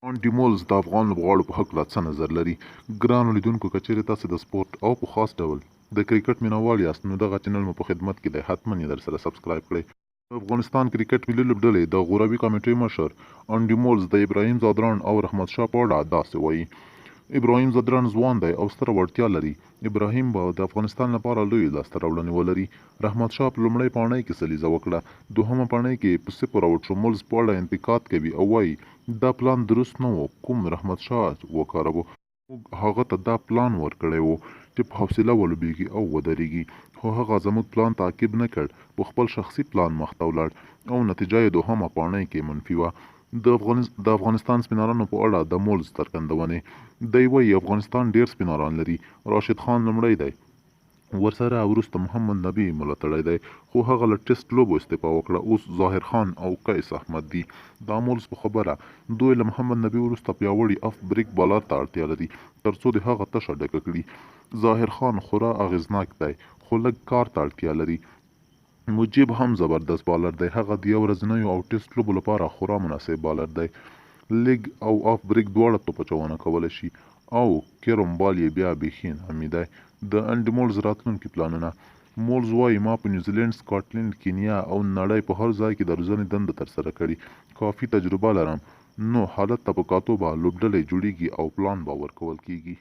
مونټي مولز د افغان لوبغاړو په هکله څه نظر لري؟ ګرانو لیدونکو، که چیرې تاسې د سپورت او په خاص ډول د کرکټ مینوال یاست، نو دغه چینل مو په خدمت کې دی، حتما یې درسره سبسکرایب کړئ. د افغانستان کرکټ ملي لوبډلې د غوروي کمیټې مشر انډي مولز د ابراهیم ځدراڼ او رحمت شاه په اړه داسې وایي: ابراهیم ځدراڼ ځوان دی او ستره وړتیا لري. ابراهیم به د افغانستان لپاره لوی لاسته راوړنې ولري. رحمت شاه په لومړۍ پاڼۍ کې سلیزه وکړه، دوهمه پاڼۍ کې په 0 اوټ شو. مولز په اړه انتقاد کوي او وایي دا پلان درست نه و کوم رحمت شاه وکاروه. موږ هغه ته دا پلان ورکړی و چې په حوصله ولوبېږي او ودرېږي، خو هغه زموږ پلان تعقیب نه کړ، په خپل شخصي پلان مخته ولاړ او نتیجه یې دوهمه پاڼۍ کې منفي وه. د افغانستان سپینرانو په اړه د مولز څرګندونې: دی وایي افغانستان ډېر سپینران لري. راشد خان لومړی دی، ورسره وروسته محمد نبي ملاتړی دی، خو هغه له ټیسټ لوبو استعفا وکړه. اوس ظاهر خان او قیس احمد دي. دا مولز په خبره دوی له محمد نبي وروسته پیاوړي اف بریک بالر ته اړتیا لري ترڅو د هغه تشه ډکه کړي. ظاهر خان خورا اغیزناک دی خو لږ کار ته اړتیا لري. مجیب هم زبردست بالر دی، هغه د یو ورځنیو او ټیسټ لوبو لپاره خورا مناسب بالر دی. لیګ او اف بریک دواړه توپ اچونه کولی شي او کیروم بال یې بیا بیخي نامي دی. د انډي مولز راتلونکي پلانونه: مولز وایي ما په نیوزیلینډ، سکاټلینډ، کینیا او نړۍ په هر ځای کې د روزنې دنده ترسره کړې، کافي تجربه لرم، نو حالت ته په کاتو به لوبډلې جوړیږي او پلان به ورکول کیږي.